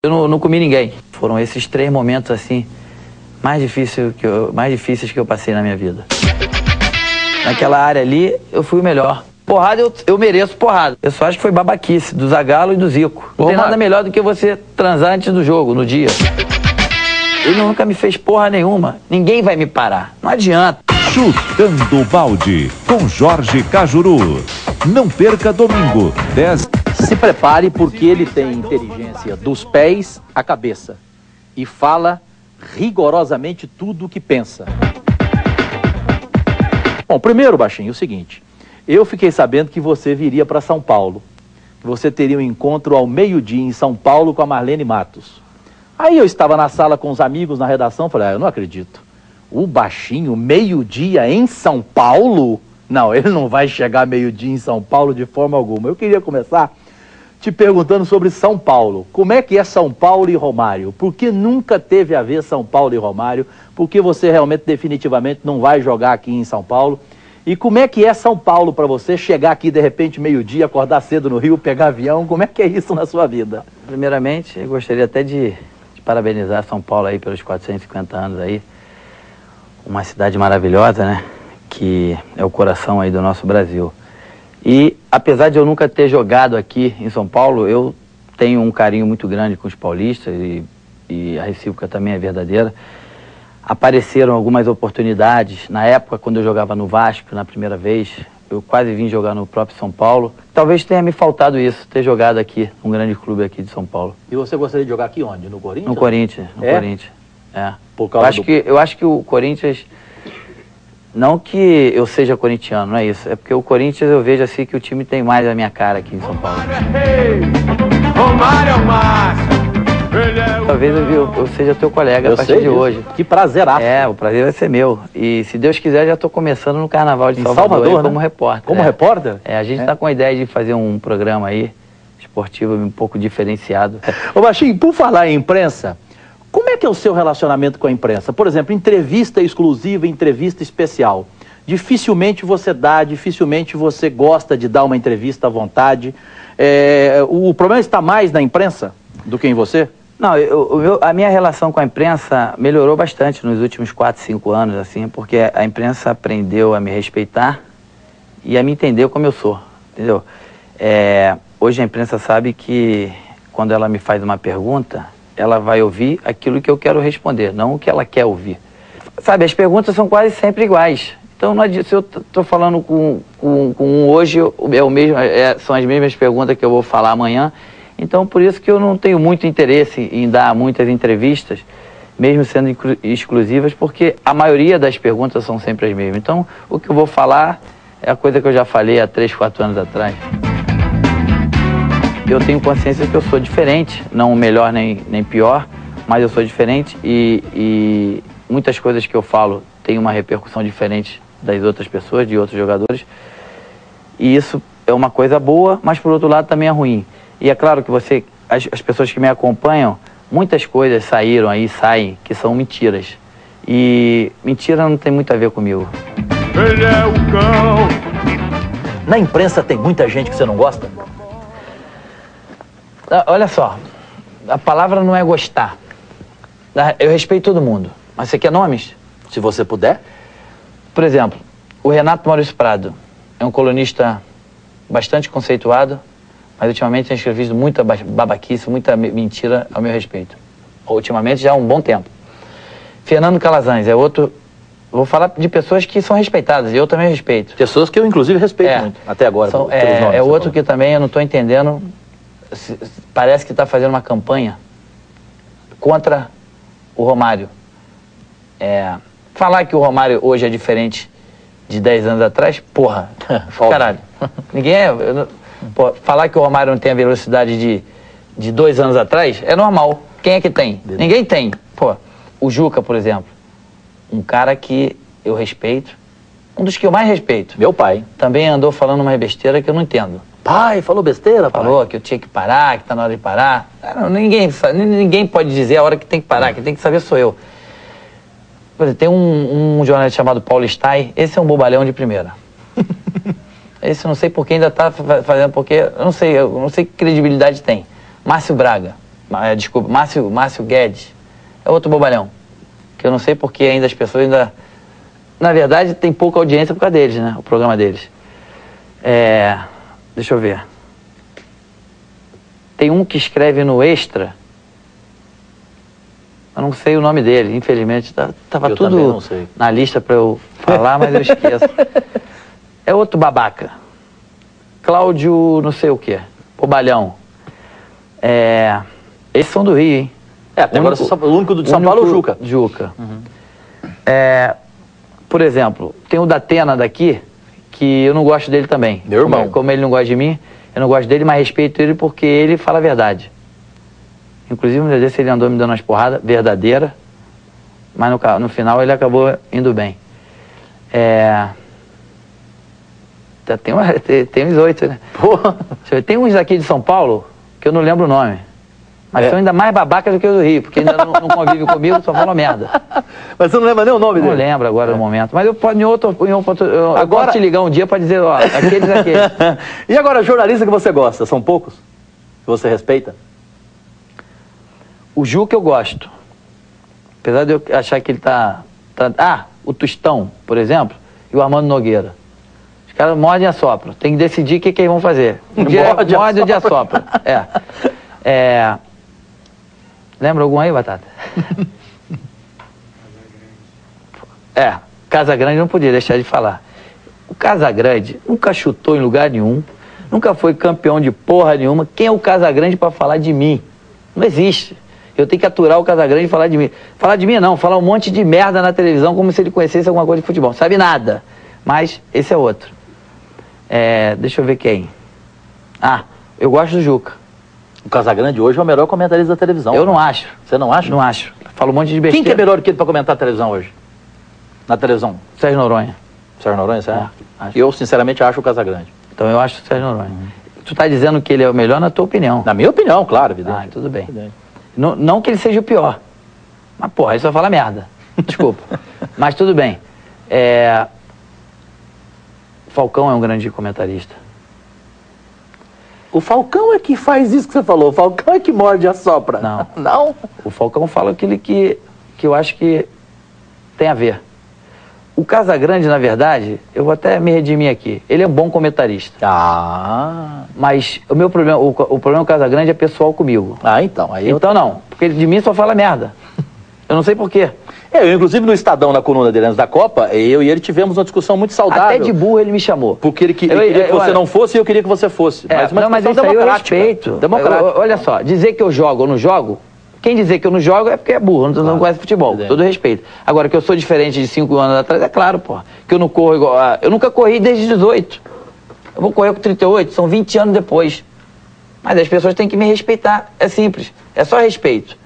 Eu não comi ninguém. Foram esses 3 momentos, assim, mais difíceis que eu passei na minha vida. Naquela área ali, eu fui o melhor. Porrada, eu mereço porrada. Eu só acho que foi babaquice, do Zagallo e do Zico. Não tem nada melhor do que você transar antes do jogo, no dia. Ele nunca me fez porra nenhuma. Ninguém vai me parar. Não adianta. Chutando Balde, com Jorge Cajuru. Não perca domingo, 10. Se prepare porque ele tem inteligência dos pés à cabeça. E fala rigorosamente tudo o que pensa. Bom, primeiro, Baixinho, o seguinte. Eu fiquei sabendo que você viria para São Paulo. Você teria um encontro ao meio-dia em São Paulo com a Marlene Matos. Aí eu estava na sala com os amigos na redação, falei, eu não acredito. O Baixinho, meio-dia em São Paulo? Não, ele não vai chegar meio-dia em São Paulo de forma alguma. Eu queria começar te perguntando sobre São Paulo. Como é que é São Paulo e Romário? Por que nunca teve a ver São Paulo e Romário? Por que você realmente, definitivamente, não vai jogar aqui em São Paulo? E como é que é São Paulo para você chegar aqui, de repente, meio-dia, acordar cedo no Rio, pegar avião? Como é que é isso na sua vida? Primeiramente, eu gostaria até de parabenizar São Paulo aí pelos 450 anos aí. Uma cidade maravilhosa, né? Que é o coração aí do nosso Brasil. E apesar de eu nunca ter jogado aqui em São Paulo, eu tenho um carinho muito grande com os paulistas e a recíproca também é verdadeira. Apareceram algumas oportunidades. Na época, quando eu jogava no Vasco, na primeira vez, eu quase vim jogar no próprio São Paulo. Talvez tenha me faltado isso, ter jogado aqui, num grande clube aqui de São Paulo. E você gostaria de jogar aqui onde? No Corinthians? No Corinthians, no Corinthians. É. Por causa eu acho que o Corinthians... Não que eu seja corintiano, não é isso. É porque o Corinthians eu vejo assim que o time tem mais a minha cara aqui em São Paulo. Romário é o máximo. Talvez eu seja teu colega a partir de hoje. Que prazeraço. É, o prazer vai ser meu. E se Deus quiser, já estou começando no Carnaval de Salvador né? Como repórter. Como repórter? É, a gente está com a ideia de fazer um programa aí, esportivo, um pouco diferenciado. Ô Baixinho, por falar em imprensa, como é que é o seu relacionamento com a imprensa? Por exemplo, entrevista exclusiva, entrevista especial. Dificilmente você dá, dificilmente você gosta de dar uma entrevista à vontade. O problema está mais na imprensa do que em você? Não, a minha relação com a imprensa melhorou bastante nos últimos 4, 5 anos, assim, porque a imprensa aprendeu a me respeitar e a me entender como eu sou, entendeu? Hoje a imprensa sabe que quando ela me faz uma pergunta, ela vai ouvir aquilo que eu quero responder, não o que ela quer ouvir. Sabe, as perguntas são quase sempre iguais. Então, não adianta, se eu estou falando com um hoje, são as mesmas perguntas que eu vou falar amanhã. Então, por isso que eu não tenho muito interesse em dar muitas entrevistas, mesmo sendo exclusivas, porque a maioria das perguntas são sempre as mesmas. Então, o que eu vou falar é a coisa que eu já falei há 3, 4 anos atrás. Eu tenho consciência que eu sou diferente, não melhor nem pior, mas eu sou diferente e muitas coisas que eu falo têm uma repercussão diferente das outras pessoas, de outros jogadores. E isso é uma coisa boa, mas por outro lado também é ruim. E é claro que as pessoas que me acompanham, muitas coisas saem, que são mentiras. E mentira não tem muito a ver comigo. Ele é o cão. Na imprensa tem muita gente que você não gosta? Olha só, a palavra não é gostar. Eu respeito todo mundo. Mas você quer nomes? Se você puder. Por exemplo, o Renato Maurício Prado é um colunista bastante conceituado, mas ultimamente tem escrevido muita babaquice, muita mentira ao meu respeito. Ultimamente já há um bom tempo. Fernando Calazans é outro... Vou falar de pessoas que são respeitadas, e eu também respeito. Pessoas que eu, inclusive, respeito muito, até agora. É outro que também eu não estou entendendo... Parece que está fazendo uma campanha contra o Romário. Falar que o Romário hoje é diferente de 10 anos atrás, porra, caralho. Ninguém falar que o Romário não tem a velocidade de 2 anos atrás é normal. Quem é que tem? Ninguém tem. Pô, o Juca, por exemplo, um cara que eu respeito, um dos que eu mais respeito. Meu pai. Também andou falando uma besteira que eu não entendo. Pai, falou besteira, pai? Falou que eu tinha que parar, que tá na hora de parar. Ninguém pode dizer a hora que tem que parar, quem tem que saber sou eu. Por exemplo, tem um jornalista chamado Paulo Stein, esse é um bobalhão de primeira. Esse eu não sei por que ainda tá fazendo, porque eu não sei que credibilidade tem. Márcio Braga, Desculpa, Márcio Guedes. É outro bobalhão. Que eu não sei porque ainda as pessoas ainda... Na verdade, tem pouca audiência por causa deles, né? O programa deles. Deixa eu ver. Tem um que escreve no Extra. Eu não sei o nome dele, infelizmente. Tava tudo na lista para eu falar, mas eu esqueço. É outro babaca. Cláudio não sei o quê. Bobalhão. Esses são do Rio, hein? Até agora o único de São Paulo é o Juca. Juca. Por exemplo, tem o Datena daqui, que eu não gosto dele também. Meu irmão. Como ele não gosta de mim, eu não gosto dele, mas respeito ele porque ele fala a verdade. Inclusive, um dia desse ele andou me dando umas porradas verdadeiras, mas no final ele acabou indo bem. Tem uns 8, né? Porra. Tem uns aqui de São Paulo que eu não lembro o nome. Mas são ainda mais babacas do que os do Rio, porque ainda não convive comigo, só falam merda. Mas você não lembra nem o nome dele? Não lembro agora no momento. Mas eu posso te ligar um dia para dizer, ó, aqueles. E agora, jornalista que você gosta? São poucos? Que você respeita? O Juca eu gosto. Apesar de eu achar que ele tá... o Tostão, por exemplo, e o Armando Nogueira. Os caras mordem e assopram. Tem que decidir o que eles vão fazer. Um dia morde e assopra. Lembra algum aí, Batata? Casagrande não podia deixar de falar. O Casagrande nunca chutou em lugar nenhum, nunca foi campeão de porra nenhuma. Quem é o Casagrande para falar de mim? Não existe. Eu tenho que aturar o Casagrande e falar de mim. Falar de mim não, falar um monte de merda na televisão como se ele conhecesse alguma coisa de futebol. Sabe nada. Mas esse é outro. Deixa eu ver quem. Eu gosto do Juca. O Casagrande hoje é o melhor comentarista da televisão. Eu não acho. Você não acha? Não acho. Fala um monte de besteira. Quem que é melhor que ele para comentar a televisão hoje? Na televisão? Sérgio Noronha. Sérgio Noronha, certo? Eu, sinceramente, acho o Casagrande. Então eu acho o Sérgio Noronha. Tu tá dizendo que ele é o melhor na tua opinião. Na minha opinião, claro, evidente. Tudo bem. Não que ele seja o pior. Mas, porra, ele só fala merda. Desculpa. Mas tudo bem. Falcão é um grande comentarista. O Falcão é que faz isso que você falou. O Falcão é que morde e assopra. Não. Não? O Falcão fala aquilo que eu acho que tem a ver. O Casagrande, na verdade, eu vou até me redimir aqui. Ele é um bom comentarista. Mas o meu problema, o problema do Casagrande é pessoal comigo. Então. Então não, porque ele de mim só fala merda. Eu não sei por quê. Eu, inclusive, no Estadão, na coluna dele antes da Copa, eu e ele tivemos uma discussão muito saudável. Até de burro ele me chamou. Porque ele queria que você não fosse e eu queria que você fosse. Mas isso aí eu respeito. Olha só, dizer que eu jogo ou não jogo, quem dizer que eu não jogo é porque é burro, não conhece futebol. Todo respeito. Agora, que eu sou diferente de 5 anos atrás, é claro, pô. Que eu não corro igual... Eu nunca corri desde 18. Eu vou correr com 38, são 20 anos depois. Mas as pessoas têm que me respeitar. É simples. É só respeito.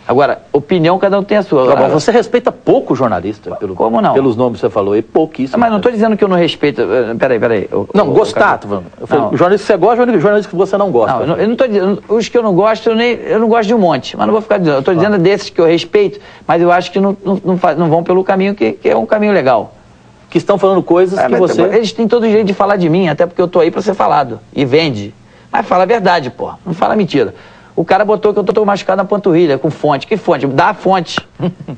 Agora, opinião, cada um tem a sua. Mas você respeita pouco o jornalista. Como não? Pelos nomes que você falou, e pouquíssimo. Mas não estou dizendo que eu não respeito... Peraí. Gostar, tu falando. Eu falei, jornalista que você gosta, jornalista que você não gosta. Não, eu não estou dizendo... Os que eu não gosto, eu não gosto de um monte. Mas não vou ficar dizendo. Eu estou dizendo desses que eu respeito, mas eu acho que não vão pelo caminho que é um caminho legal. Que estão falando coisas que você... Eles têm todo o jeito de falar de mim, até porque eu estou aí para ser falado. E vende. Mas fala a verdade, pô. Não fala mentira. O cara botou que eu tô machucado na panturrilha, com fonte. Que fonte? Dá a fonte,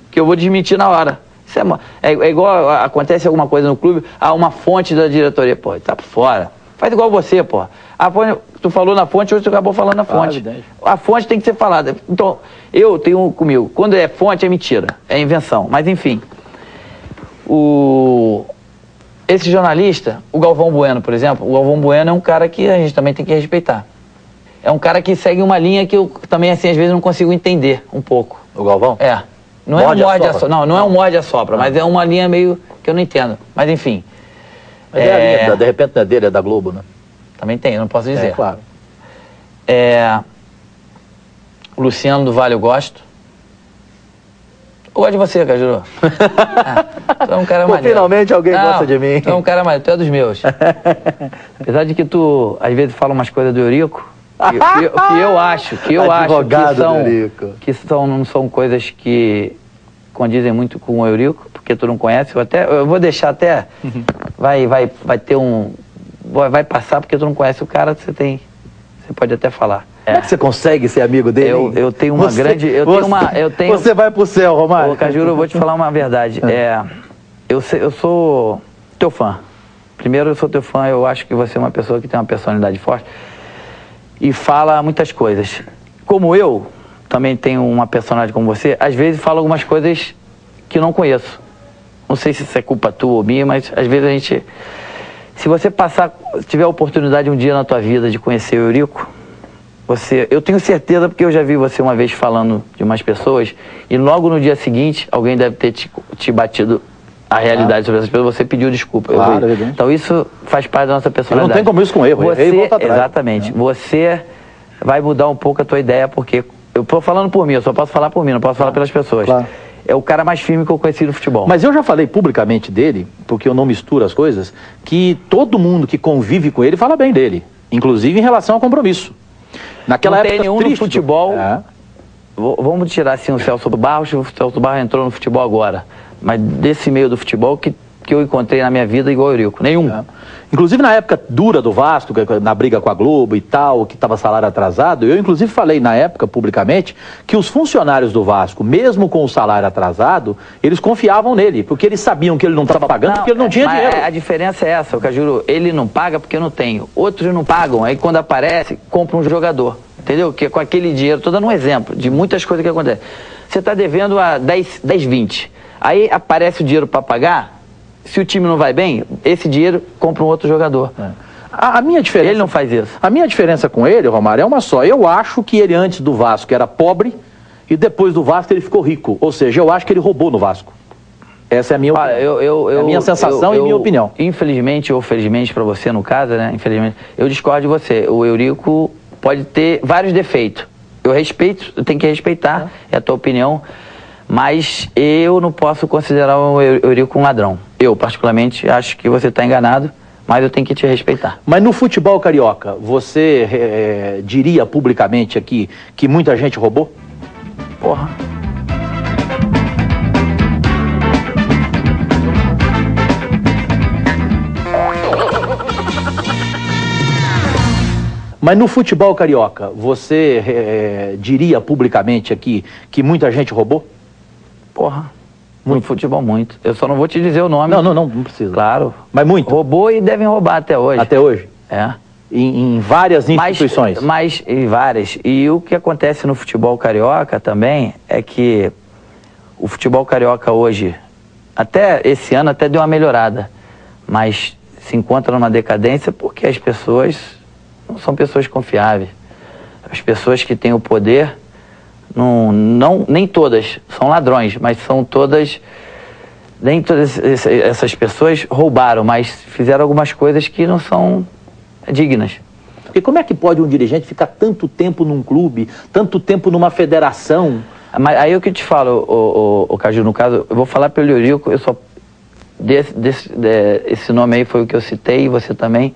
que eu vou desmentir na hora. Isso é igual, acontece alguma coisa no clube, uma fonte da diretoria. Pô, tá por fora. Faz igual você, pô. A fonte, tu falou na fonte, hoje tu acabou falando na fonte. A fonte tem que ser falada. Então, eu tenho comigo, quando é fonte é mentira, é invenção. Mas enfim, esse jornalista, o Galvão Bueno, por exemplo, o Galvão Bueno é um cara que a gente também tem que respeitar. É um cara que segue uma linha que eu também, assim, às vezes não consigo entender um pouco. O Galvão? Não é um morde-a-sopra. Não é um morde-a-sopra, mas é uma linha meio que eu não entendo. Mas enfim. Mas é a linha, de repente não é dele, é da Globo, né? Também tem, eu não posso dizer. Claro. O Luciano do Vale eu gosto. Eu gosto de você, Cajuru. Tu é um cara maneiro. Finalmente alguém gosta de mim. Tu é um cara maneiro, tu é dos meus. Apesar de que tu, às vezes, fala umas coisas do Eurico, que eu acho que não são coisas que condizem muito com o Eurico, porque tu não conhece. Eu vou deixar até... Vai ter um... Vai passar porque tu não conhece o cara, você pode até falar. Como é que você consegue ser amigo dele? Eu tenho uma grande... Você vai pro céu, Romário. Ô, Cajuru, eu vou te falar uma verdade. Eu sou teu fã. Primeiro, eu sou teu fã. Eu acho que você é uma pessoa que tem uma personalidade forte e fala muitas coisas. Como eu também tenho uma personalidade como você, às vezes falo algumas coisas que eu não conheço. Não sei se isso é culpa tua ou minha, mas às vezes a gente... Se você tiver a oportunidade um dia na tua vida de conhecer o Eurico, eu tenho certeza, porque eu já vi você uma vez falando de umas pessoas, e logo no dia seguinte, alguém deve ter te batido a realidade sobre essas pessoas, você pediu desculpa. Claro, então isso faz parte da nossa personalidade. Não tem como isso com erro, errei e volta atrás. Exatamente. Você vai mudar um pouco a tua ideia, porque eu estou falando por mim, eu só posso falar por mim, não posso falar pelas pessoas. Claro. É o cara mais firme que eu conheci no futebol. Mas eu já falei publicamente dele, porque eu não misturo as coisas, que todo mundo que convive com ele fala bem dele, inclusive em relação ao compromisso. Naquela época tem nenhum triste, no futebol. Vamos tirar assim o Celso Barros entrou no futebol agora. Mas desse meio do futebol que eu encontrei na minha vida igual o Eurico. Nenhum. Inclusive na época dura do Vasco, na briga com a Globo e tal, que estava salário atrasado, eu inclusive falei na época publicamente que os funcionários do Vasco, mesmo com o salário atrasado, eles confiavam nele, porque eles sabiam que ele não estava pagando, porque ele não tinha dinheiro. A diferença é essa, o Cajuru, ele não paga porque eu não tenho. Outros não pagam, aí quando aparece, compra um jogador. Entendeu? Que com aquele dinheiro, estou dando um exemplo de muitas coisas que acontecem. Você está devendo a 10, 20. Aí aparece o dinheiro para pagar. Se o time não vai bem, esse dinheiro compra um outro jogador. A minha diferença... Ele não faz isso. A minha diferença com ele, Romário, é uma só. Eu acho que ele antes do Vasco era pobre e depois do Vasco ele ficou rico. Ou seja, eu acho que ele roubou no Vasco. Essa é a minha opinião. É a minha sensação e minha opinião. Infelizmente ou felizmente para você, no caso, né? Infelizmente, eu discordo de você. O Eurico pode ter vários defeitos. Eu respeito, eu tenho que respeitar, é a tua opinião. Mas eu não posso considerar o Eurico um ladrão. Eu, particularmente, acho que você está enganado, mas eu tenho que te respeitar. Mas no futebol carioca, você diria publicamente aqui que muita gente roubou? Porra. Mas no futebol carioca, você diria publicamente aqui que muita gente roubou? Porra, muito futebol, muito. Eu só não vou te dizer o nome. Não precisa. Claro. Mas muito? Roubou e devem roubar até hoje. Até hoje? É. Em várias instituições? Mas em várias. E o que acontece no futebol carioca também é que o futebol carioca hoje, até esse ano até deu uma melhorada, mas se encontra numa decadência porque as pessoas não são pessoas confiáveis. As pessoas que têm o poder... nem todas são ladrões, mas são todas... Nem todas essas pessoas roubaram, mas fizeram algumas coisas que não são dignas. E como é que pode um dirigente ficar tanto tempo num clube, tanto tempo numa federação? Mas aí o que eu te falo, o Caju, no caso, eu vou falar pelo Eurico, eu só... esse nome aí foi o que eu citei, e você também.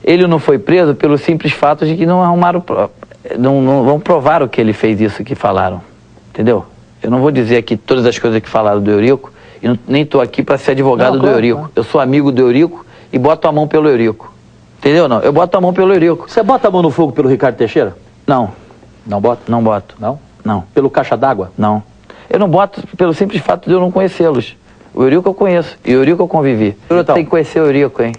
Ele não foi preso pelo simples fato de que não arrumaram... Não vão provar o que ele fez isso que falaram, entendeu? Eu não vou dizer aqui todas as coisas que falaram do Eurico, e nem estou aqui para ser advogado do Eurico. Claro. Eu sou amigo do Eurico e boto a mão pelo Eurico, entendeu? Não, eu boto a mão pelo Eurico. Você bota a mão no fogo pelo Ricardo Teixeira? Não. Não bota? Não boto. Não? Não. Pelo Caixa d'Água? Não. Eu não boto pelo simples fato de eu não conhecê-los. O Eurico eu conheço, e o Eurico eu convivi. Então. Tem que conhecer o Eurico, hein?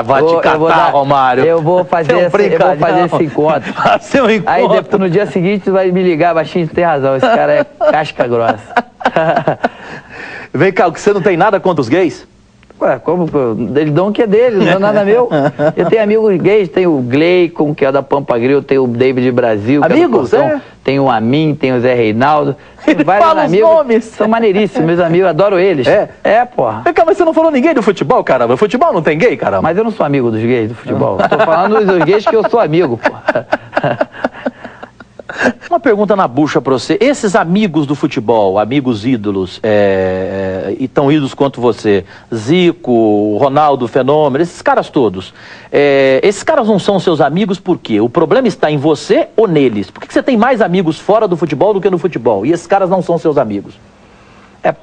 Vai te catar, Romário. Eu vou fazer esse encontro. Seu encontro. Aí depois, no dia seguinte tu vai me ligar, baixinho, tu tem razão, esse cara é casca grossa. Vem cá, você não tem nada contra os gays? Ué, como? Ele dá um que é dele, não é nada meu. Eu tenho amigos gays, tem o Gleicon, que é da Pampa Grill, tem o David Brasil, que amigos, é do Portão, tem o Amin, tem o Zé Reinaldo. Tem vários amigos. Nomes. São maneiríssimos, meus amigos, adoro eles. É, porra. Vem cá, mas você não falou ninguém do futebol, caramba. O futebol não tem gay, caramba. Mas eu não sou amigo dos gays do futebol. Tô falando dos gays que eu sou amigo, porra. Uma pergunta na bucha pra você. Esses amigos do futebol, amigos ídolos, e tão ídolos quanto você, Zico, Ronaldo, Fenômeno, esses caras todos, esses caras não são seus amigos por quê? O problema está em você ou neles? Por que você tem mais amigos fora do futebol do que no futebol? E esses caras não são seus amigos?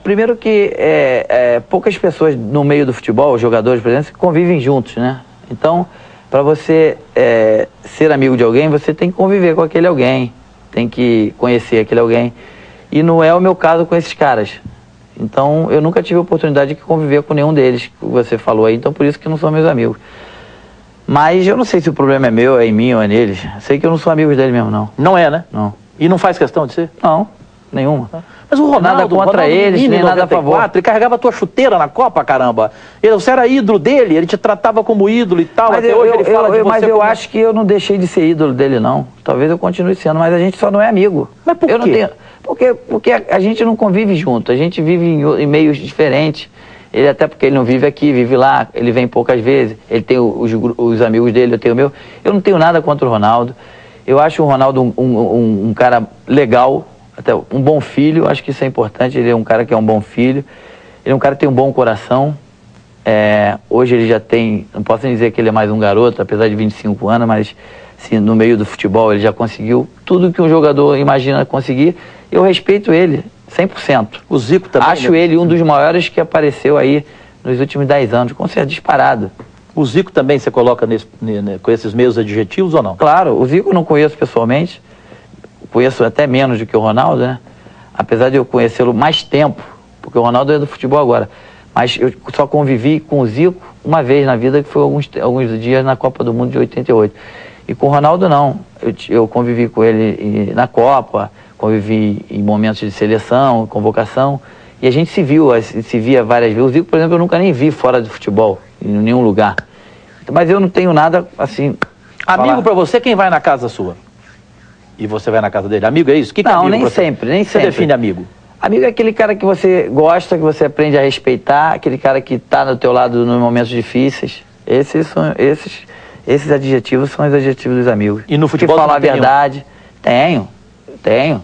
Primeiro que poucas pessoas no meio do futebol, os jogadores, por exemplo, convivem juntos, né? Então, Para você ser amigo de alguém, você tem que conviver com aquele alguém, tem que conhecer aquele alguém. E não é o meu caso com esses caras. Então, eu nunca tive a oportunidade de conviver com nenhum deles, que você falou aí, então por isso que não são meus amigos. Mas eu não sei se o problema é meu, é em mim ou é neles. Sei que eu não sou amigo deles mesmo, não. Não é, né? Não. E não faz questão de ser? Não, nenhuma. Mas o Ronaldo, nada contra eles, nem nada a favor. Ele carregava a tua chuteira na Copa, caramba. Você era ídolo dele, ele te tratava como ídolo e tal. Mas até hoje ele fala de você. Mas eu como... acho que eu não deixei de ser ídolo dele, não. Talvez eu continue sendo, mas a gente só não é amigo. Mas por quê? Não tenho... Porque a gente não convive junto, a gente vive em meios diferentes. Ele até porque ele não vive aqui, vive lá, ele vem poucas vezes, ele tem os amigos dele, eu tenho o meu. Eu não tenho nada contra o Ronaldo. Eu acho o Ronaldo um cara legal, até um bom filho, acho que isso é importante. Ele é um cara que é um bom filho, ele é um cara que tem um bom coração. Hoje ele já tem, não posso nem dizer que ele é mais um garoto, apesar de 25 anos, mas se no meio do futebol ele já conseguiu tudo que um jogador imagina conseguir. Eu respeito ele 100%. O Zico também. Acho ele um dos maiores que apareceu aí nos últimos 10 anos, com certeza disparado. O Zico também você coloca com esses meios adjetivos ou não? Claro, o Zico eu não conheço pessoalmente, conheço até menos do que o Ronaldo, né? Apesar de eu conhecê-lo mais tempo, porque o Ronaldo é do futebol agora. Mas eu só convivi com o Zico uma vez na vida, que foi alguns dias na Copa do Mundo de 88. E com o Ronaldo não, eu convivi com ele na Copa, convivi em momentos de seleção, convocação, e a gente se via várias vezes. O Zico, por exemplo, eu nunca nem vi fora do futebol, em nenhum lugar. Mas eu não tenho nada, assim... Amigo pra você, quem vai na casa sua? E você vai na casa dele? Amigo é isso? Que não, é amigo nem pra você? sempre, nem Você sempre. define amigo? Amigo é aquele cara que você gosta, que você aprende a respeitar, aquele cara que tá do teu lado nos momentos difíceis. Esses adjetivos são os adjetivos dos amigos. E no futebol que falar a você não tem verdade. Tenho.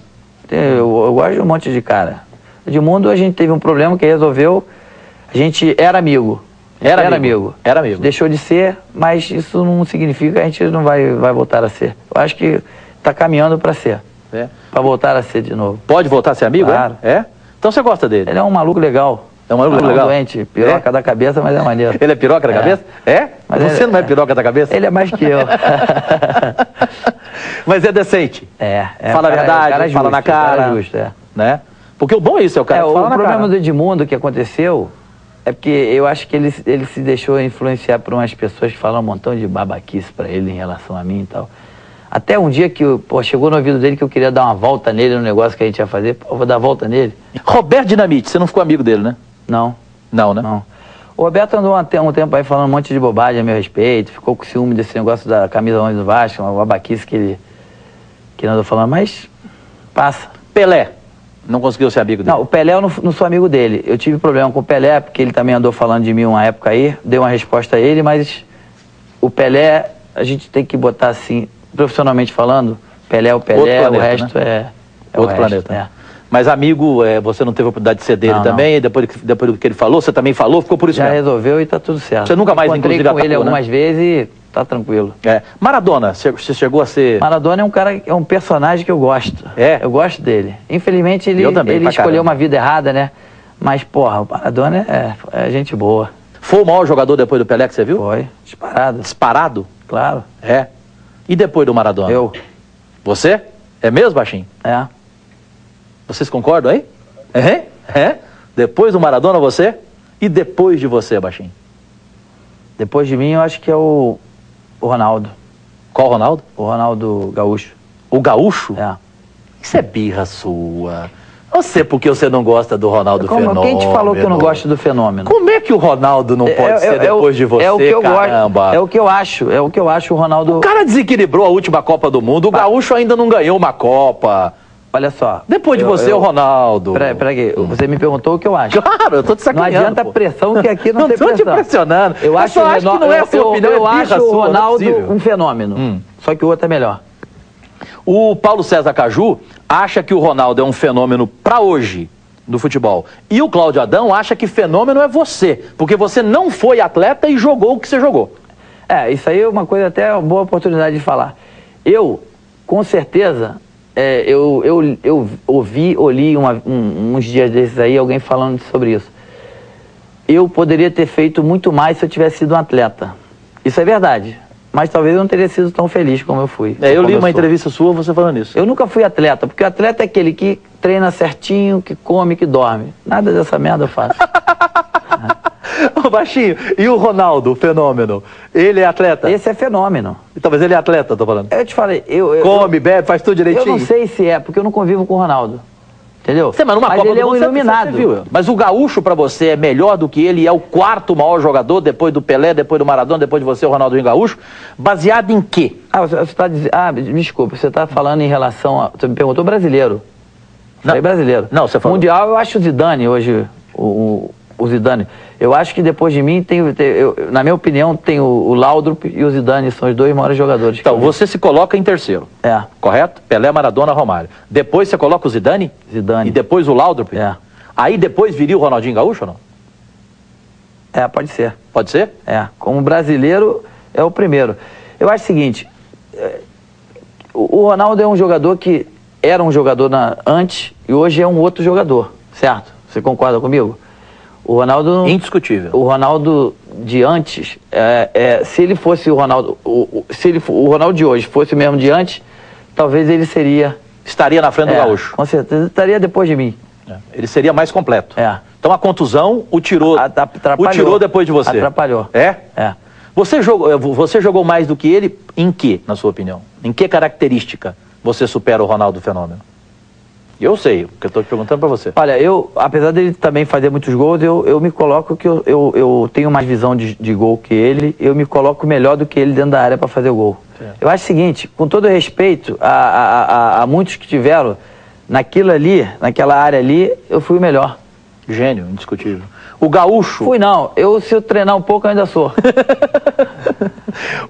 Eu gosto de um monte de cara. Edmundo, a gente teve um problema que resolveu. A gente era amigo. Era amigo. Deixou de ser, mas isso não significa que a gente não vai voltar a ser. Eu acho que está caminhando para ser. Para voltar a ser de novo. Pode voltar a ser amigo? Claro. Então você gosta dele? Ele é um maluco legal. É um maluco legal? Doente, piroca da cabeça, mas é maneiro. Ele é piroca da cabeça? Mas você não é piroca da cabeça? Ele é mais que eu. Mas é decente. Fala a verdade, fala na cara. Cara justo, né? Porque o bom é isso, é o cara que fala na cara. O problema do Edmundo que aconteceu é porque eu acho que ele se deixou influenciar por umas pessoas que falam um montão de babaquice pra ele em relação a mim e tal. Até um dia que chegou no ouvido dele que eu queria dar uma volta nele no negócio que a gente ia fazer. Pô, vou dar volta nele. Roberto Dinamite, você não ficou amigo dele, né? Não. Não, né? Não. O Roberto andou um tempo aí falando um monte de bobagem a meu respeito, ficou com ciúme desse negócio da camisa 11 do Vasco, uma babaquice que ele andou falando, mas passa. Pelé, não conseguiu ser amigo dele? Não, o Pelé eu não sou amigo dele. Eu tive problema com o Pelé, porque ele também andou falando de mim uma época aí, dei uma resposta a ele, mas o Pelé, a gente tem que botar assim, profissionalmente falando, Pelé é o Pelé, planeta, o resto, né? é outro planeta. Mas amigo, você não teve a oportunidade de ser dele também, não. E depois do que ele falou, você também falou, ficou por isso já mesmo? Já resolveu e tá tudo certo. Você nunca mais, encontrei inclusive, com ele algumas vezes e tá tranquilo. Maradona, você chegou a ser... Maradona é um personagem que eu gosto. Eu gosto dele. Infelizmente ele escolheu uma vida errada, né? Mas, porra, o Maradona é gente boa. Foi o maior jogador depois do Pelé que você viu? Foi, disparado. Disparado? Claro. E depois do Maradona? Eu. Você? É mesmo, baixinho? Vocês concordam aí? Depois do Maradona, você? E depois de você, baixinho? Depois de mim, eu acho que é o Ronaldo. Qual Ronaldo? O Ronaldo Gaúcho. O Gaúcho? Isso é birra sua. Não sei porque você não gosta do Ronaldo Fenômeno. Quem te falou que eu não gosto do Fenômeno? Como é que o Ronaldo não pode ser depois de você, caramba? É o que eu acho, o Ronaldo... O cara desequilibrou a última Copa do Mundo, o Gaúcho ainda não ganhou uma Copa. Olha só. Depois de você, o Ronaldo. Peraí, você me perguntou o que eu acho. Claro, eu tô te sacaneando. Não adianta pressão, que aqui não tem pressão. Não tô te pressionando. Eu acho que não é a sua opinião, eu acho o Ronaldo um fenômeno. Só que o outro é melhor. O Paulo César Caju acha que o Ronaldo é um fenômeno pra hoje do futebol. E o Cláudio Adão acha que fenômeno é você, porque você não foi atleta e jogou o que você jogou. Isso aí é uma coisa até uma boa oportunidade de falar. Eu, com certeza, eu ouvi ou li uns dias desses aí alguém falando sobre isso. Eu poderia ter feito muito mais se eu tivesse sido um atleta. Isso é verdade. mas talvez eu não teria sido tão feliz como eu fui. Eu li uma sou. entrevista sua, você falando isso. Eu nunca fui atleta, porque o atleta é aquele que treina certinho, que come, que dorme. Nada dessa merda eu faço. Ô, Baixinho, e o Ronaldo, o fenômeno? Ele é atleta? Esse é fenômeno. Talvez ele é atleta, tô falando. Eu te falei, Come, bebe, faz tudo direitinho. eu não sei se é, porque eu não convivo com o Ronaldo. Entendeu? Mas numa Copa ele do é um Mundo, iluminado. você viu. Mas o Gaúcho pra você é melhor do que ele, é o quarto maior jogador, depois do Pelé, depois do Maradona, depois de você, o Ronaldinho Gaúcho, baseado em quê? Você está dizendo... desculpa, você está falando em relação a... Você me perguntou brasileiro. Falei brasileiro. Não, você falou. Mundial, eu acho o Zidane hoje, o Zidane. Eu acho que depois de mim, na minha opinião, tem o Laudrup e o Zidane, são os dois maiores jogadores. Então, você se coloca em terceiro. É. Correto? Pelé, Maradona, Romário. Depois você coloca o Zidane? Zidane. E depois o Laudrup? É. Aí depois viria o Ronaldinho Gaúcho ou não? É, pode ser. Pode ser? É. Como brasileiro, é o primeiro. Eu acho o seguinte, o Ronaldo é um jogador que era um jogador antes e hoje é um outro jogador, certo? Você concorda comigo? O Ronaldo... Indiscutível. O Ronaldo de antes, se ele fosse o Ronaldo... o Ronaldo de hoje fosse o mesmo de antes, talvez ele seria... Estaria na frente do Gaúcho. Com certeza, estaria depois de mim. Ele seria mais completo. É. Então a contusão o tirou depois de você. Atrapalhou. É? É. Você jogou mais do que ele em que, na sua opinião? Em que característica você supera o Ronaldo Fenômeno? Eu sei, porque eu estou te perguntando para você. Olha, apesar dele também fazer muitos gols, eu me coloco que eu tenho mais visão de gol que ele, eu me coloco melhor do que ele dentro da área para fazer o gol. Certo. Eu acho o seguinte, com todo respeito a muitos que tiveram, naquilo ali, naquela área ali, eu fui o melhor. Gênio, indiscutível. O Gaúcho... Fui não, se eu treinar um pouco eu ainda sou.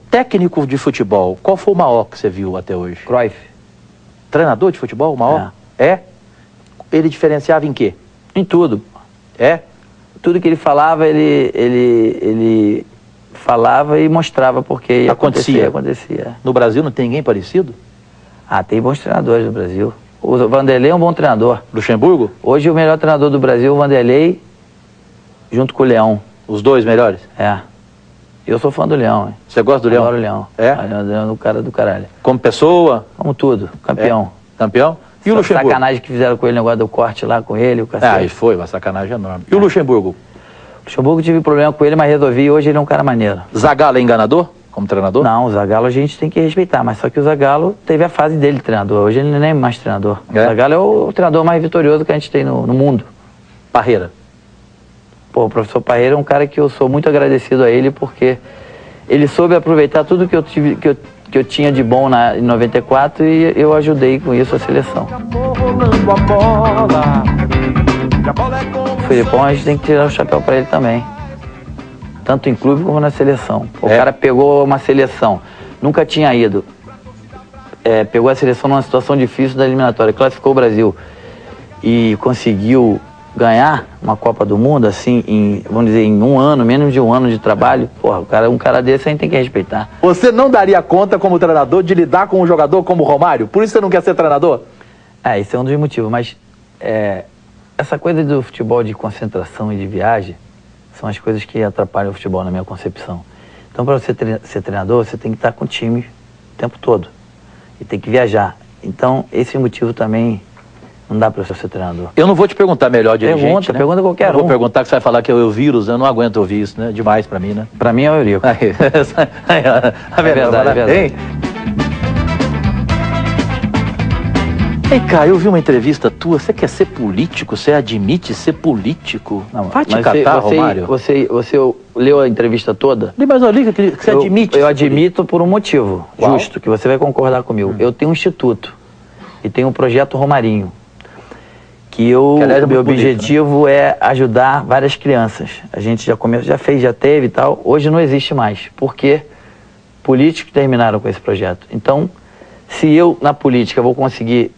Técnico de futebol, qual foi o maior que você viu até hoje? Cruyff. Treinador de futebol, o maior? É? Ele diferenciava em quê? Em tudo. É? Tudo que ele falava, ele falava e mostrava porque acontecia. No Brasil não tem ninguém parecido? Tem bons treinadores no Brasil. O Vanderlei é um bom treinador. Luxemburgo? Hoje o melhor treinador do Brasil é o Vanderlei, junto com o Leão. Os dois melhores? É. Eu sou fã do Leão. Hein? Você gosta do Leão? Adoro o Leão. É? O Leão é o cara do caralho. Como pessoa? Como tudo. Campeão. É. Campeão? E o Luxemburgo? Sacanagem que fizeram com ele, o negócio do corte lá com ele, o cacete. Foi uma sacanagem enorme. E o Luxemburgo? O Luxemburgo tive problema com ele, mas resolvi. Hoje ele é um cara maneiro. Zagallo é enganador? Como treinador? Não, o Zagallo a gente tem que respeitar, mas só que o Zagallo teve a fase dele de treinador. Hoje ele nem é mais treinador. O Zagallo é o treinador mais vitorioso que a gente tem no mundo. Parreira? Pô, o professor Parreira é um cara que eu sou muito agradecido a ele, porque ele soube aproveitar tudo que eu tinha de bom em 94 e eu ajudei com isso a seleção. O Filipão, a gente tem que tirar o chapéu para ele também. Tanto em clube como na seleção. O cara pegou uma seleção, nunca tinha ido. Pegou a seleção numa situação difícil da eliminatória, classificou o Brasil e conseguiu ganhar uma Copa do Mundo, assim, vamos dizer, em um ano, menos de um ano de trabalho. Porra, um cara desse a gente tem que respeitar. Você não daria conta como treinador de lidar com um jogador como o Romário? Por isso você não quer ser treinador? Esse é um dos motivos, mas essa coisa do futebol de concentração e de viagem são as coisas que atrapalham o futebol na minha concepção. Então, para você ser treinador, você tem que estar com o time o tempo todo e tem que viajar. Então, esse motivo também não dá para você ser treinador. Eu não vou te perguntar melhor dirigente, né? Pergunta qualquer um. Vou perguntar que você vai falar que é o vírus, eu não aguento ouvir isso, né? Demais para mim, né? Para mim é o Eurico. É verdade. Hein? Vem cá, eu vi uma entrevista tua, você quer ser político? Você admite ser político? Não, vai te catar, Romário. Você leu a entrevista toda? Mas eu li que você admite. Eu admito por um motivo justo, que você vai concordar comigo. Eu tenho um instituto e tenho um projeto Romarinho, que meu objetivo é ajudar várias crianças. A gente já fez, já teve e tal. Hoje não existe mais, porque políticos terminaram com esse projeto. Então, se eu, na política, vou conseguir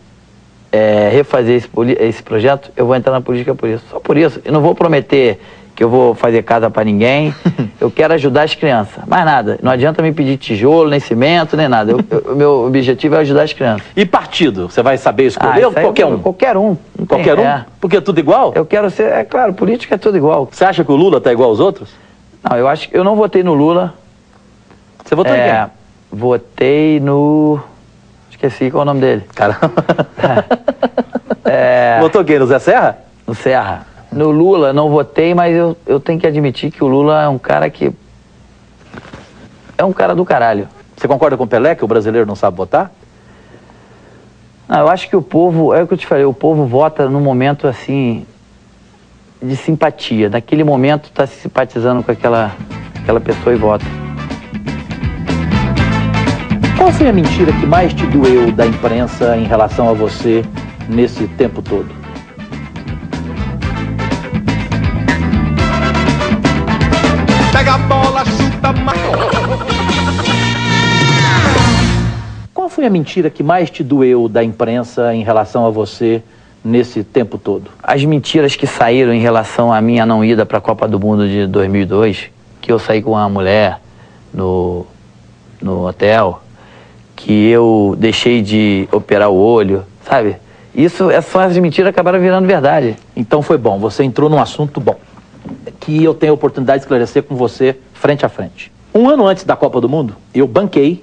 refazer esse projeto, eu vou entrar na política por isso. Só por isso. Eu não vou prometer que eu vou fazer casa para ninguém. Eu quero ajudar as crianças. Mais nada. Não adianta me pedir tijolo, nem cimento, nem nada. O meu objetivo é ajudar as crianças. E partido? Você vai saber escolher ou qualquer um? Qualquer um. Qualquer um? Porque é tudo igual? Eu quero ser... É claro, política é tudo igual. Você acha que o Lula tá igual aos outros? Não, eu não votei no Lula. Você votou em quem? Votei no... Esqueci qual é o nome dele. Caramba. Votou quem? No Zé Serra? No Serra. No Lula não votei, mas eu tenho que admitir que o Lula é um cara que... É um cara do caralho. Você concorda com o Pelé, que o brasileiro não sabe votar? Não, eu acho que o povo... É o que eu te falei, o povo vota num momento, assim, de simpatia. Naquele momento tá se simpatizando com aquela pessoa e vota. Qual foi a mentira que mais te doeu da imprensa em relação a você nesse tempo todo? Pega a bola, chuta, Qual foi a mentira que mais te doeu da imprensa em relação a você nesse tempo todo? As mentiras que saíram em relação à minha não ida para a Copa do Mundo de 2002, que eu saí com uma mulher no hotel, que eu deixei de operar o olho, sabe? Isso, essas mentiras acabaram virando verdade. Então foi bom, você entrou num assunto bom, que eu tenho a oportunidade de esclarecer com você frente a frente. Um ano antes da Copa do Mundo, eu banquei,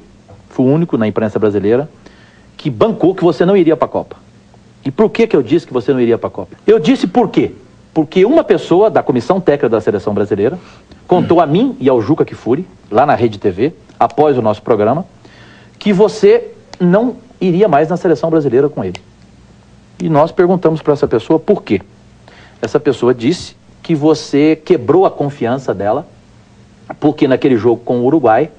fui o único na imprensa brasileira, que bancou que você não iria para a Copa. E por que eu disse que você não iria para a Copa? Eu disse por quê? Porque uma pessoa da comissão técnica da seleção brasileira contou a mim e ao Juca Kfouri, lá na Rede TV, após o nosso programa, que você não iria mais na seleção brasileira com ele. E nós perguntamos para essa pessoa por quê. Essa pessoa disse que você quebrou a confiança dela, porque naquele jogo com o Uruguai,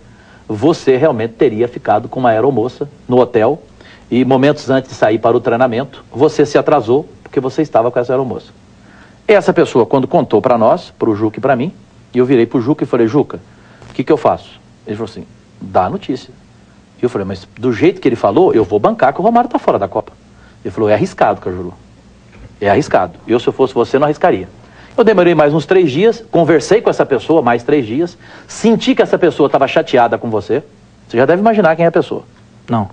você realmente teria ficado com uma aeromoça no hotel e momentos antes de sair para o treinamento, você se atrasou porque você estava com essa aeromoça. Essa pessoa, quando contou para nós, para o Juca e para mim, e eu virei para o Juca e falei, Juca, o que eu faço? Ele falou assim, dá a notícia. E eu falei, mas do jeito que ele falou, eu vou bancar que o Romário está fora da Copa. Ele falou, é arriscado, Cajuru. É arriscado. Eu, se eu fosse você, não arriscaria. Eu demorei mais uns 3 dias, conversei com essa pessoa mais 3 dias, senti que essa pessoa estava chateada com você. Você já deve imaginar quem é a pessoa. Não.